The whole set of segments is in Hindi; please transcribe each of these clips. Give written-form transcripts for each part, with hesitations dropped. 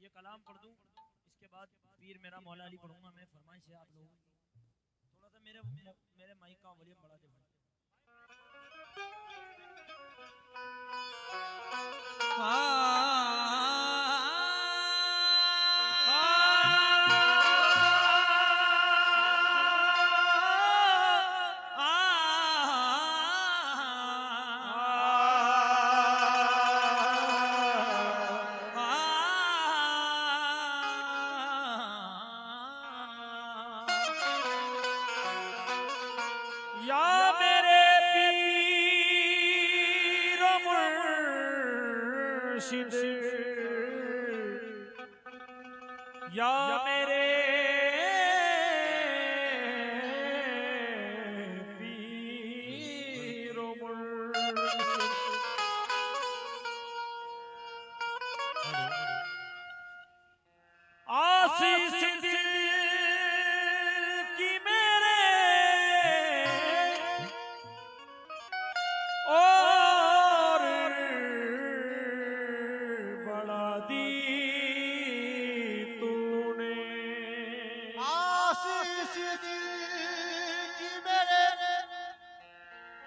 ये कलाम पढ़ दूं, इसके बाद पीर मेरा मौला अली पढ़ूंगा मैं। फरमाइश है आप लोग थोड़ा सा मेरे माइक का वॉल्यूम बढ़ा दे भाई। या मेरे पीर मुर्शिद, या मेरे पीर मुर्शिद, आशीष दिल की मेरे और बढ़ा दी तूने। आशीष दिल की मेरे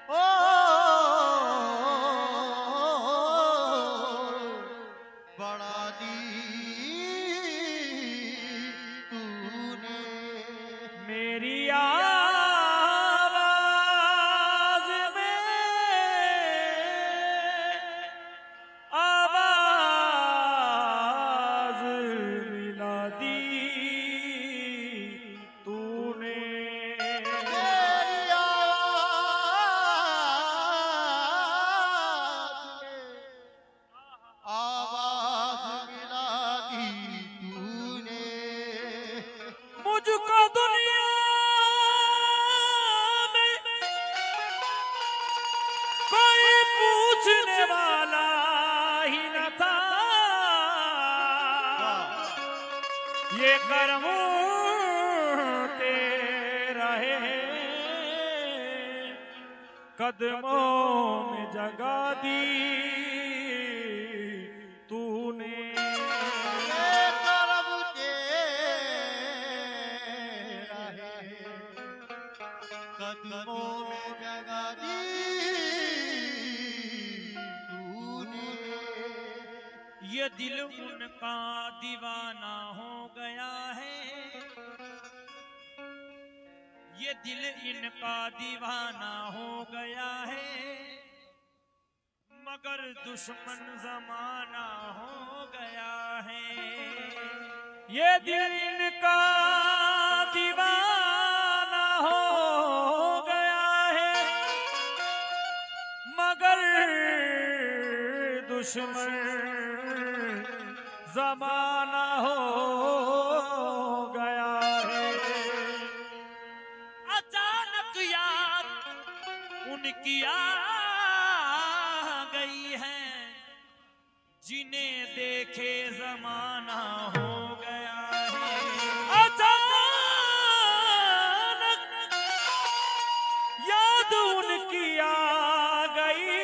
ओ बढ़ा दी तूने। मेरी आवाज में आवाज मिला दी तूने। मेरी आवाज मिला दी तूने। मुझको दुनिया में कोई पूछने वाला ही न था, ये कर्म तेरा है, कदमों में जगा दी तूने। ये करम तेरा है, कदमों में जगा दी तूने। ये दिल उनका दीवाना हो गया है, ये दिल इनका दीवाना हो गया है, मगर दुश्मन जमाना हो गया है। ये दिल इनका दीवाना हो गया है, मगर दुश्मन जमाना हो गया है। अचानक याद उनकी आ गई है, जिन्हें देखे जमाना हो गया है। अचानक याद उनकी आ गई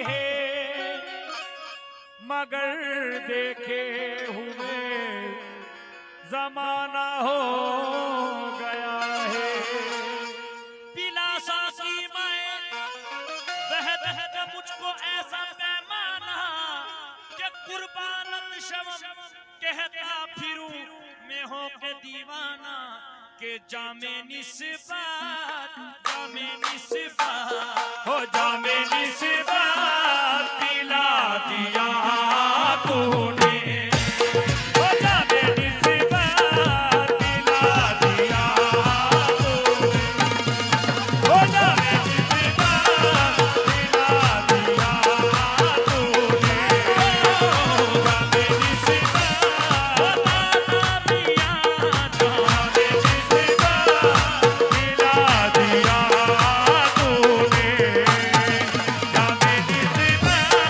है, मगर देखे हुए जमाना हो गया है। पिलासा की मैं बह बह के मुझको ऐसा पैमाना कि कुर्बानत शवम कहता फिरूं मैं हो के दीवाना, के जामे निस्बत हो जामे निस्बत पिला दिया तूने। हो जामे निस्बत पिला दिया तूने। हो जामे निस्बत पिला दिया तूने। हो जामे निस्बत बता दिया जामे निस्बत पिला दिया तूने। जामे निस्बत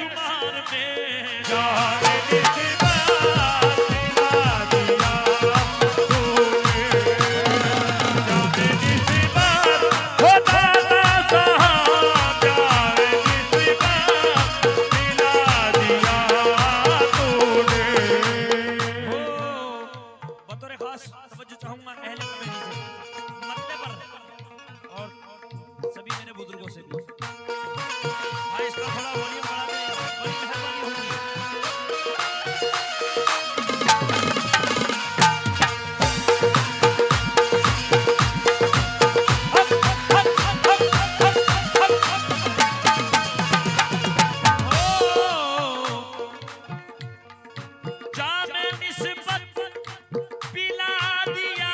बेशुमार में जाने निस्बत दिला दिया तूने, जाने निस्बत हो दाता साहब, जाने निस्बत दिला दिया तूने। बतौर खास तवज्जो चाहूंगा अहले कमेटी से मसले पर और सभी मेरे बुजुर्गों से भी। भाई इसका थोड़ा वॉल्यूम बढ़ा दें, बड़ी मेहरबानी होगी। जामे निस्बत पिला दिया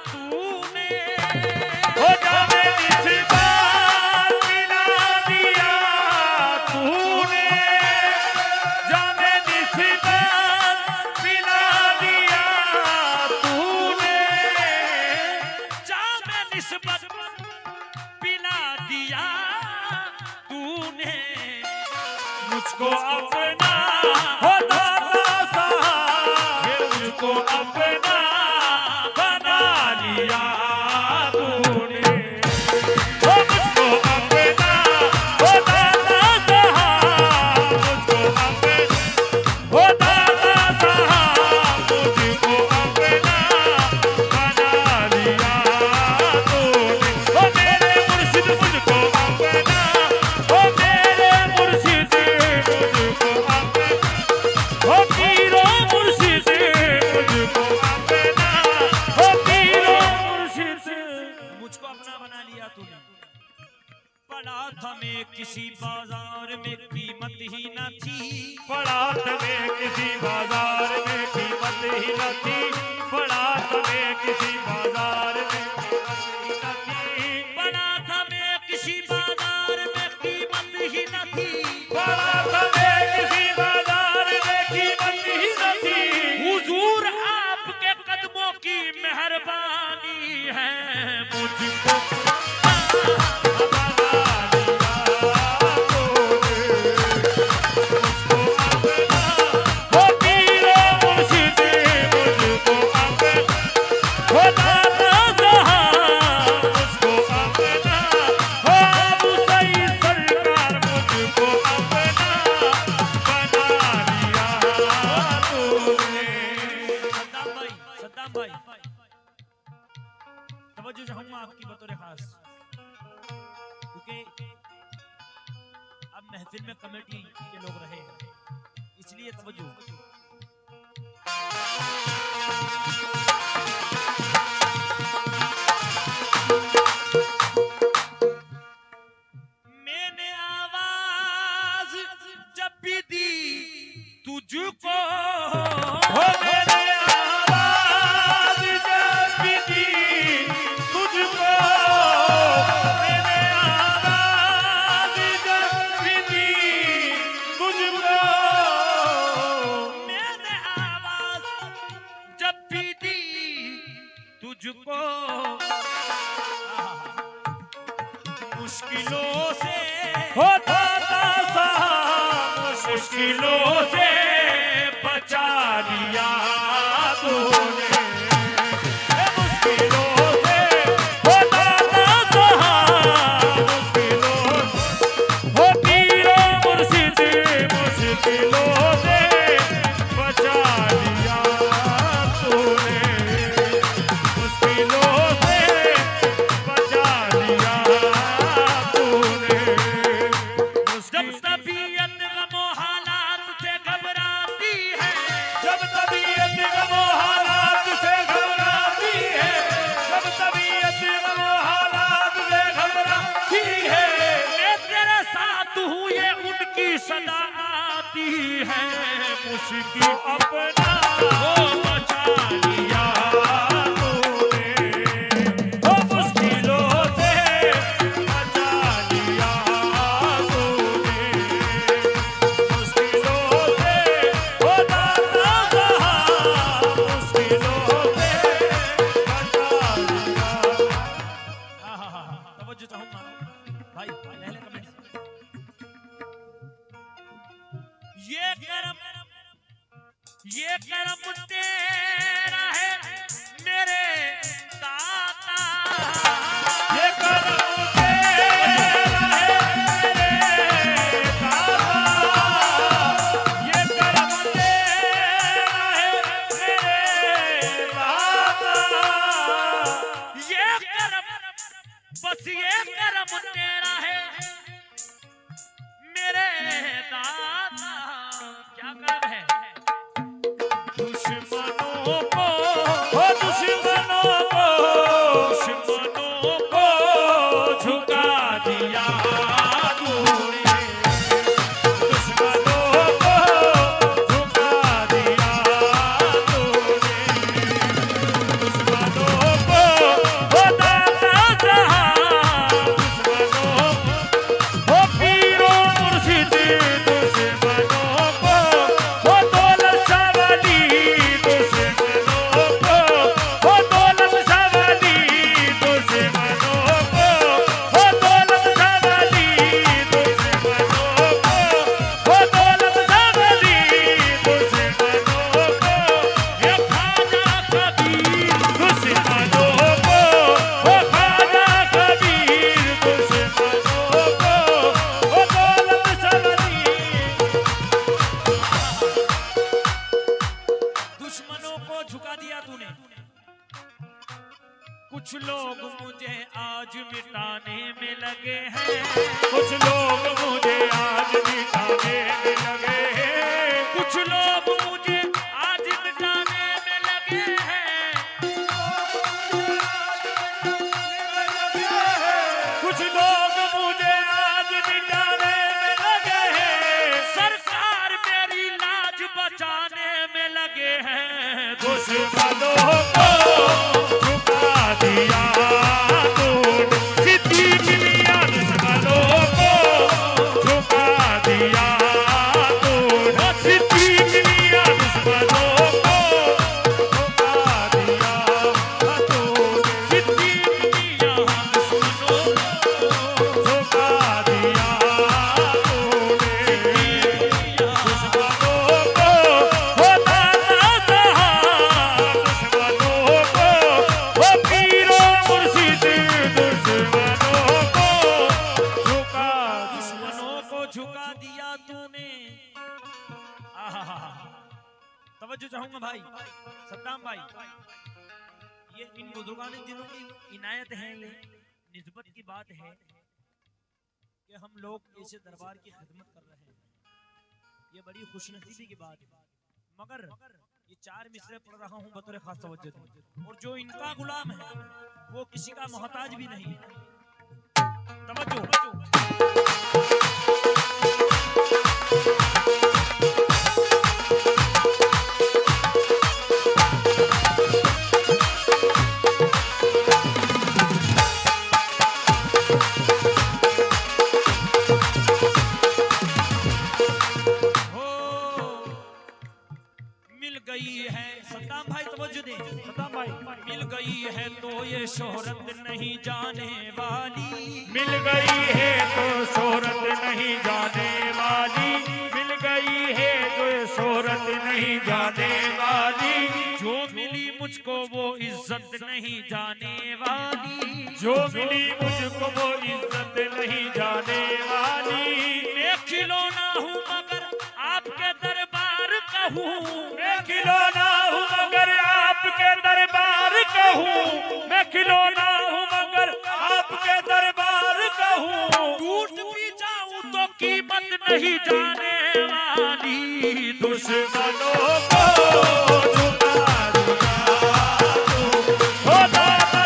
तूने, हो जाने निस्बत दिला दिया तूने, जाने निस्बत दिला दिया तूने, जामे निस्बत पिला दिया तूने, मुझको अपना हो दाता साहब, ये मुझको अपना बना लिया तूने, हो मुझको अपना हो दाता साहब, मुझको अपना हो दाता साहब, मुझको अपना बना लिया तूने, हो मेरे मुर्शिद मुझको अपना, हो मेरे मुर्शिद मुझको अपना, हो पीरो मुर्शिद मुझको अपना, हो पीरो मुर्शिद। मुझको अपना बना लिया तूने। पड़ा था मैं किसी बाजार में कीमत ही न थी, पड़ा तमें किसी बाजार में कीमत ही न थी, पड़ा तमें किसी बाजार में कीमत ही न थी, पड़ा था मैं किसी बाजार में कीमत ही न थी, पड़ा तमें किसी बाजार में कीमत ही न थी। हुजूर आपके कदमों की मेहरबानी है मुझको हो पीरो मुर्शिद मुझको अपना, हो दाता साहब मुझको अपना, हो अबू सईद सरकार मुझको अपना बना लिया तूने। सद्दाम भाई तवज्जो चाहूंगा आपकी बतौर खास, क्योंकि अब महफिल में कमेटी के लोग रहे हैं, इसलिए तवज्जो। मैंने आवाज जब भी दी तुझको, हो मैंने आवाज जब भी दी तुझको, मैंने आवाज जब भी दी तुझको, मैंने आवाज जब भी दी तुझको, मुश्किलों से हो दाता साहब मुश्किलों से बचा लिया तूने, मुश्किलों से हो दाता साहब, मुश्किलों हो पीरो मुर्शिद मुश्किलों से बचा लिया तूने, मुश्किलों से बचा लिया तूने। जब तबीयत गमो हालात से घबराती है, जब तबीयत गमो हालात से घबराती है, जब तबीयत गमो हालात से घबराती है, मैं तेरे साथ हूँ ये उनकी सदा आती है, मुझको अपना हो बचा लिया तूने, हो मुश्किलों से बचा लिया तूने, मुश्किलों से हो दाता साहब, मुश्किलों से बचा लिया। तवज्जो चाहूंगा भाई, पहले कमेंट कुछ लोग मुझे आज मिटाने में लगे हैं, कुछ लोग मुझे आज मिटाने में लगे हैं, कुछ लोग मुझे आज मिटाने में लगे हैं, कुछ लोग मुझे आज मिटाने में लगे हैं, सरकार मेरी लाज बचाने में लगे हैं। दुश्मनों को झुका दिया तूने, सिद्दीक मियां दुश्मनों को झुका दिया तूने, सिद्दीक मियां दुश्मनों को झुका दिया तूने, सिद्दीक मियां दुश्मनों को झुका दिया तूने, दुश्मनों को होता ना सहा, दुश्मनों को वो पीरो मुर्शिद, दुश्मनों को झुका दुश्मनों को झुका दिया तूने। आहा, तवज्जो चाहूंगा भाई सद्दाम भाई, ये इन बुजुर्गाने दिनों की इनायत है, ये निस्बत की बात है कि हम लोग ऐसे दरबार की खिदमत कर रहे हैं, ये बड़ी खुशनसीबी की बात है। मगर ये 4 मिसरे पढ़ रहा हूँ बतौर खास तवज्जो से, और जो इनका गुलाम है वो किसी का मोहताज भी नहीं है। तवज्जो। मिल गई है सद्दाम भाई, तवज्जो दे सद्दाम भाई, मिल गई है तो ये शोहरत नहीं जाने वाली, मिल गई है तो शोहरत नहीं जाने वाली, मिल गई है तो शोहरत नहीं जाने वाली, जो मिली मुझको वो इज्जत नहीं जाने वाली, जो मिली मुझको वो इज्जत नहीं जाने वाली, मैं खिलौना हूँ मगर आपके दरबार का हूँ, मैं खिलौना हूँ मगर आपके दरबार का हूँ, मैं खिलौना हूँ मगर आपके दरबार का हूँ, टूट भी जाऊं तो कीमत नहीं जाने वाली, दुश्मनों को झुका दिया तू, होता था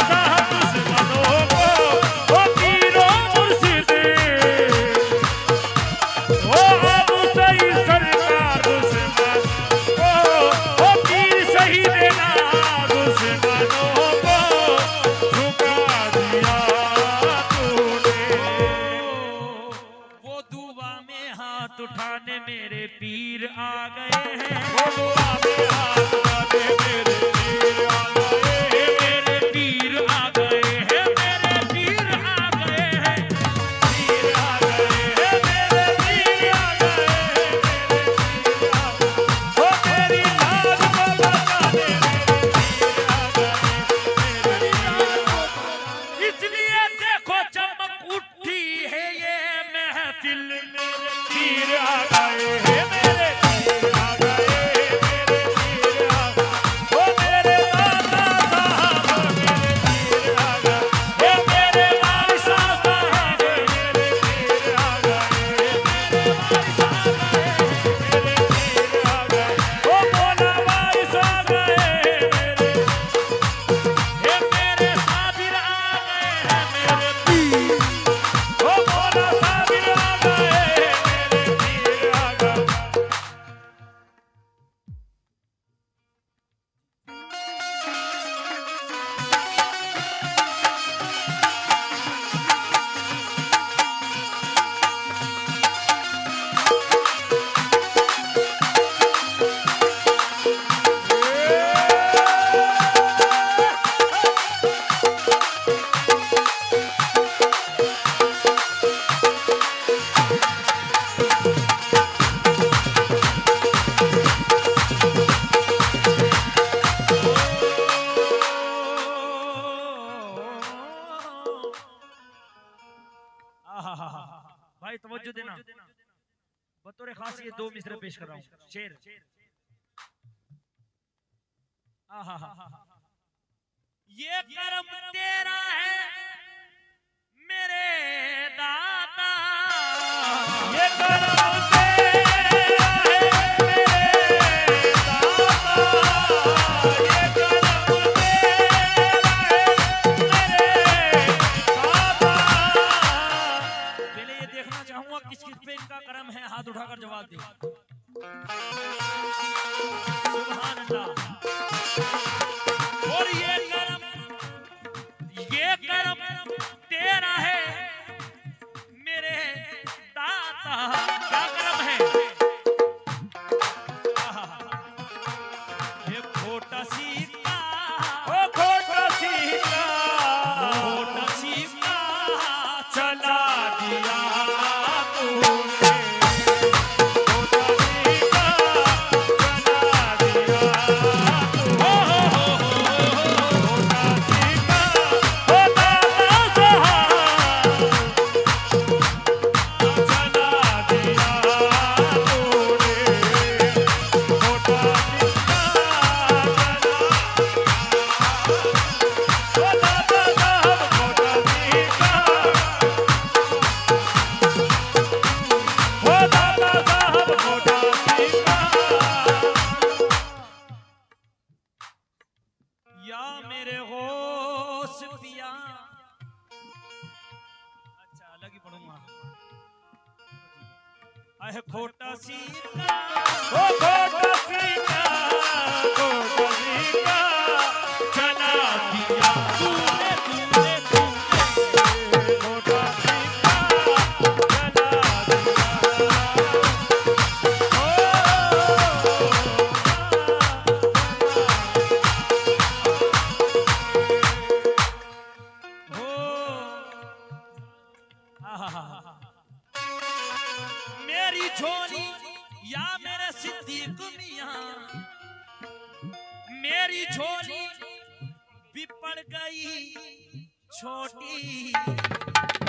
दुश्मनों को वो पीरो मुर्शिद, वो अब सही सरकार दुश्मन को, वो पीर शहीद ना दुश्मनों को झुका दिया तूने, वो दुआ में हाथ उठाने मेरे पीर आ गए हैं, वो दुआ में हाथ उठाने मेरे पीर आ गए, मेरे पीर आ गए हैं, मेरे पीर आ गए हैं, पीर आ गए हैं, मेरे पीर आ गए हैं, मेरे पीर आ गए, वो तेरी लाज को बचाने मेरे पीर आ गए, मेरे पीर आ गए, इसलिए देखो चमक उठी है ये महफिल, मेरे पीर आ गए हैं, मेरे पीर आ गए, मेरे पीर आ गए, वो मेरे दादा साहब मेरे पीर आ गए, हे मेरे वारिस साहब मेरे पीर आ गए, मेरे वारिस आ गए, मेरे पीर आ गए, ओ मौला वारिस आ गए मेरे, हे मेरे साबिर आ गए हैं, मेरे पीर, ओ मौला साबिर आ गए मेरे पीर आ गए। भाई तवज्जो देना, बतौर खास ये 2 मिसरे पेश कर रहा हूँ। शेर ये कर्म तेरा है मेरे दाता, ये कर्म तेरा है मेरे दाता, ये कर्म तेरा है मेरे दाता। पहले ये देखना चाहूंगा किस किस पे इनका कर्म है, हाथ उठाकर जवाब दे। सुभान अल्लाह। और ये कर्म तेरा है मेरे दाता। क्या कर्म है? ये खोटा सीता, ओ खोटा सीता, खोटा सीता चला दिया तूने, खोटा सीता चला दिया तूने, खोटा सीता ओ दाता साहब चला दिया तूने, खोटा सीता ओ दाता साहब खोटा सीता, ओ दाता साहब खोटा सीता। या मेरे होश पिया। अच्छा अलग ही पढ़ूंगा। आए खोटा सीता, ओ खोटा सीता, खोटा सीता चला दिया तूने तूने तूने खोटा सीता चला हो। आहा। मेरी झोली या मेरे सिद्दीक मियां, मेरी झोली भी पड़ गई छोटी,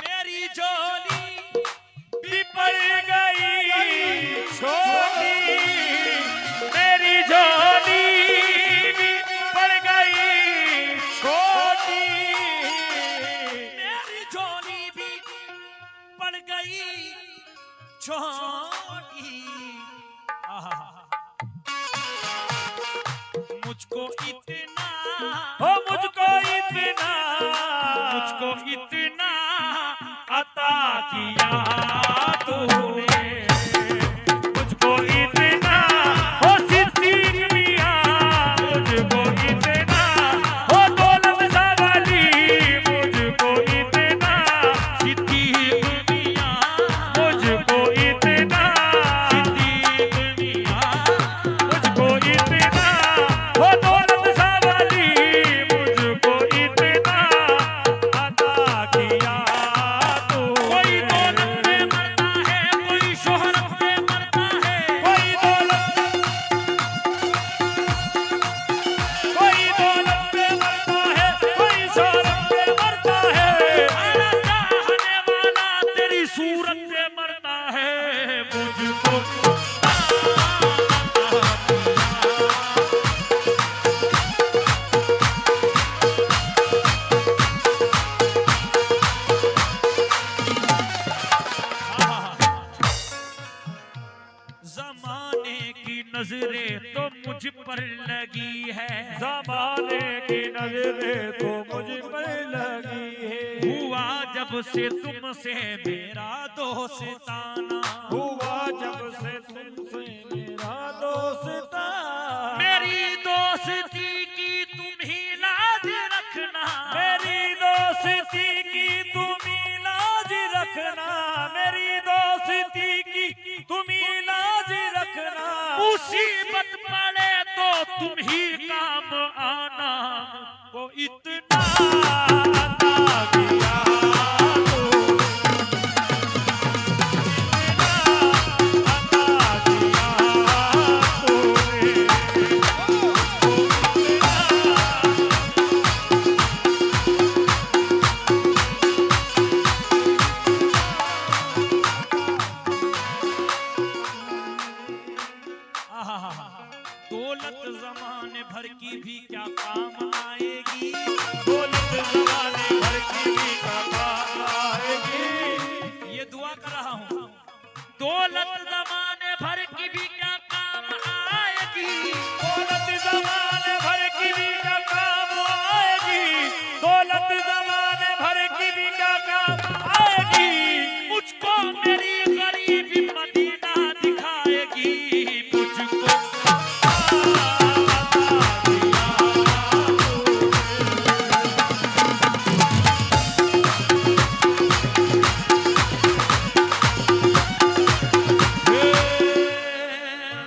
मेरी झोली भी पड़ गई छोटी, मेरी झोली भी पड़ गई छोटी, मेरी झोली भी पड़ गई छोटी। आहा। मुझको इतना, ओ मुझको इतना मुझको इतना अता किया तूने, मुझको इतना ओ सिद्दीक मियां, मुझको इतना ओ दौलत सावली, मुझको इतना सिद्दीक मियां, मुझको इतना सिद्दीक मियां, मुझको इतना ओ दौलत सावली, मुझको इतना अता किया तू। कोई दौलत पे मरता है, कोई शोहरत पे मरता है, कोई दौलत पे मरता है, कोई शोहरत पे मरता है, आला चाहने वाला तेरी सूरत पे मरता है। मुझको ज़माने की नजरें तो मुझ पर लगी है, ज़माने की नजरें तो मुझ पर लगी है, हुआ जब से तुमसे मेरा दोस्ताना, हुआ जब से तुमसे मेरा दोस्ताना, मेरी दोस्ती की तुम ही लाज रखना, मेरी दोस्ती की तुम ही लाज रखना, मेरी दोस्ती की तुम ही लाज रखना, मुसीबत पड़े तो तुम ही काम आना। वो इतना अता किया तू, इतना अता किया तूने, दौलत जमाने भर की भी क्या काम आएगी, दौलत जमाने भर की भी क्या काम आएगी। मुझको मेरी गरीबी मदीना दिखाएगी, मुझको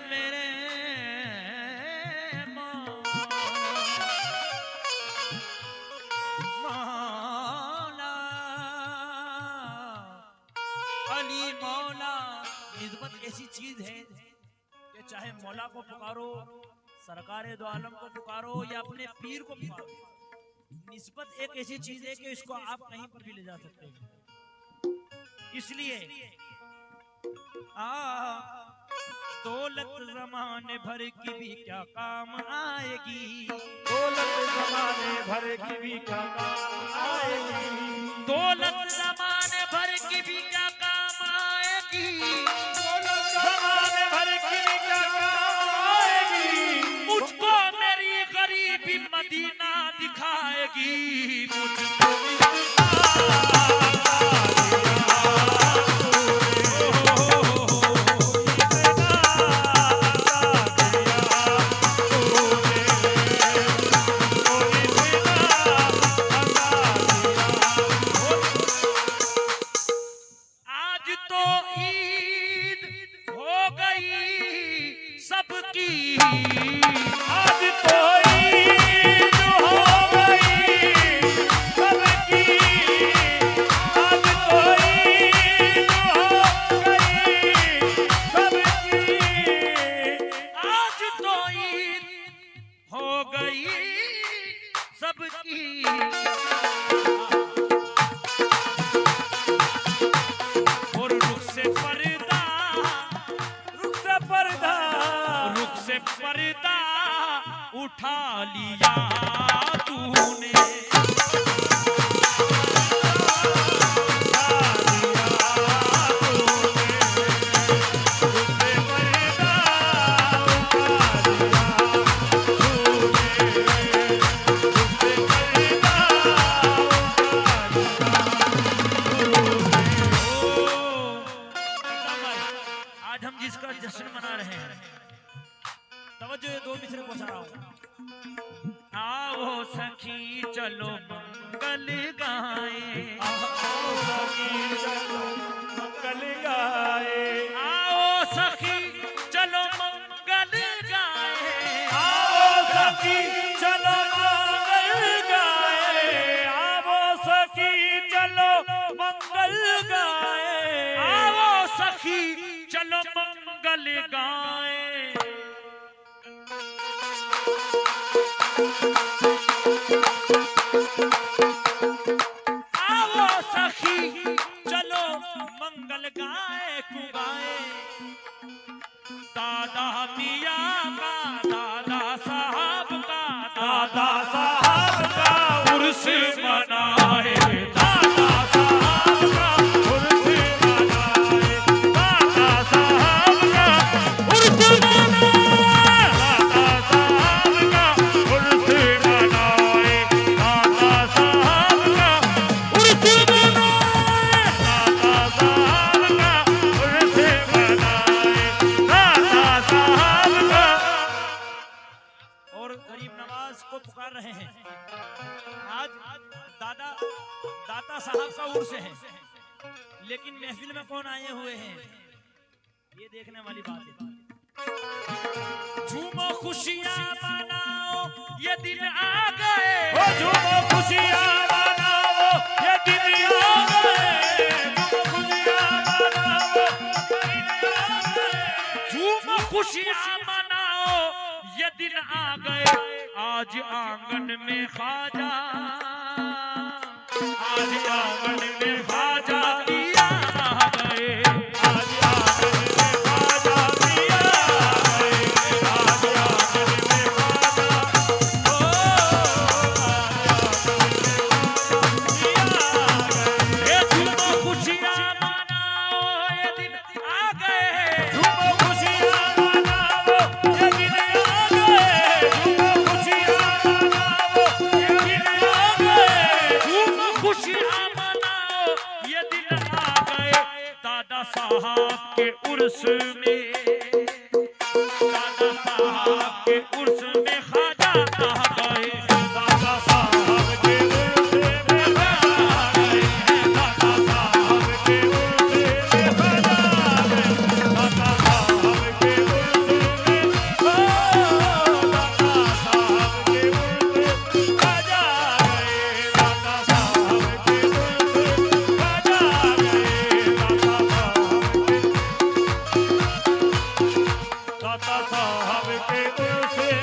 मेरे मौला अली मौला। निस्बत ऐसी चीज है कि चाहे मौला को पुकारो, सरकारे दो आलम को पुकारो या अपने पीर को पुकारो, निस्बत एक ऐसी चीज है कि इसको आप कहीं पर भी ले जा सकते हैं। इसलिए दौलत जमाने भर की भी क्या काम आएगी, दौलत जमाने भर की भी क्या काम आएगी। दौलत जमाने भर की भी क्या काम आएगी, जमाने भर की भी क्या काम आएगी। मुझको मेरी गरीबी मदीना दिखाएगी, मुझको आज तो ईद हो गई सबकी, आज तो ईद हो गई सबकी। आज तो ईद हो गई सबकी। आज तो ईद हो गई सबकी। और रुख से पर्दा, रुख से पर्दा, रुख से पर्दा उठा लिया तूने, आज हम जिसका जश्न मना रहे हैं, तवज्जो ये दो मिसरे पहुंचा रहा हूं। आओ सखी चलो मंगल गाए, मंगल गाए। आओ सखी चलो मंगल गाए, आओ सखी चलो मंगल गाए। आओ सखी चलो मंगल गाए। आओ सखी चलो मंगल गाए। आओ सखी चलो मंगल गाए क्यों गाए, दादा मियाँ का, दादा साहब का, दादा साहब का उर्स मनाए, दादा साहब का उर्स मनाए। दादा साहब का उर्स मनाए। दादा साहब का उर्स मनाए। दादा साहब का उर्स मनाए। दादा साहब का उर्स मनाए। दादा साहब का। और गरीब नवाज को पुकार रहे हैं। आज दाता साहब का उर्स है, लेकिन महफिल में कौन आए हुए हैं ये देखने वाली बात है। झूमो खुशियां मनाओ ये दिन आ गए, ओ झूमो खुशियां मनाओ ये दिन आ गए। झूमो खुशियां मनाओ ये दिन आ गए। झूमो खुशियां मनाओ ये दिन आ गए। आज आंगन में ख्वाजा, आज आंगन में ख्वाजा दिया आ गए। आज आंगन में ख्वाजा दिया गए। आज आंगन में ख्वाजा ओ ये झूमो खुशियां मनाओ ये दिन आ गए। झूमो खुशियां मनाओ ये दिन आ गए। झूमो खुशियां मनाओ ये दिन आ गए। उर्स में, दादा साहब के उर्स में खाजा आ गए, दादा साहब के उर्स में खाजा आ गए, दादा साहब के उर्स में खाजा आ गए, दादा साहब के उर्स में, दादा साहब के उर्स में खाजा आ गए, दादा साहब के उर्स में खाजा आ गए, दादा साहब के उर्स में,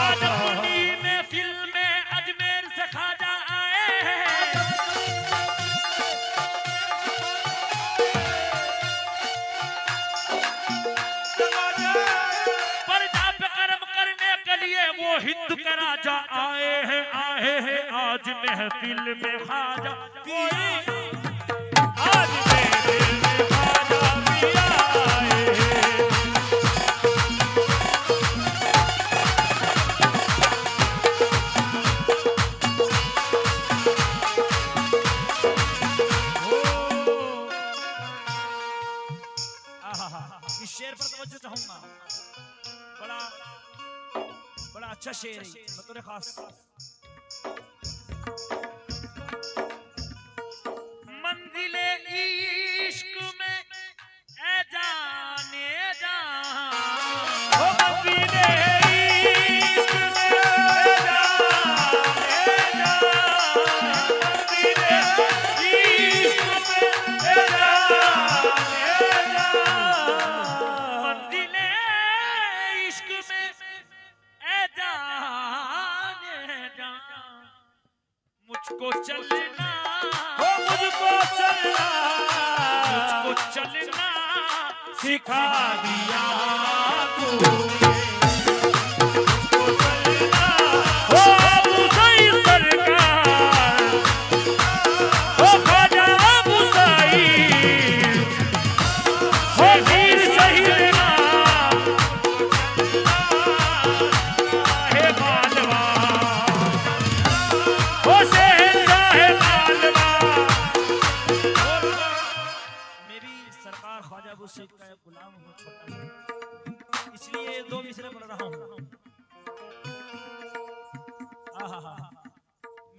आज मंडी में फिल्म में अजमेर से खाजा आए हैं, प्रजा पे कर्म करने के लिए वो हिंद का राजा आए हैं आज महफिल में खाजा पिया, आज महफिल में खाजा पिया आए हैं। इस शेर पर तवज्जो चाहूंगा, बड़ा अच्छा शेर है बतौर खास। मंजिले इश्क में ए जाने जा, ओ मंजिले इश्क में ए जाने जा, मंजिले इश्क में ए जाने जा, मंजिले इश्क में ए जाने जा, मुझको चलना, ओ मुझको चलना सिखा दिया तूने, मुझको चलना, ओ अबू सईद सरकार, ओ ख्वाजा अबू सईद, ओ वीर शहीद नाम, हे मालवा, ओ शहंशाह मालवा। मैं भी सरकार ख्वाजा अबू सईद का एक गुलाम हूँ, छोटा हूँ, इसलिए दो मिसरे पढ़ रहा हूँ। आहा,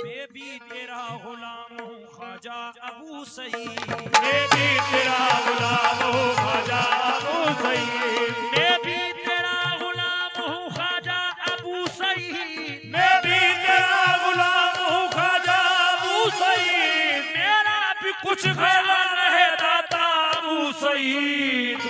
मैं भी तेरा गुलाम हूँ ख्वाजा अबू सईद, मैं भी तेरा गुलाम हूँ ख्वाजा अबू सईद, मैं भी तेरा गुलाम हूँ ख्वाजा अबू सईद, मैं भी तेरा गुलाम हूँ ख्वाजा अबू सईद, मेरा भी कुछ ख्याल है दाता अबू सईद,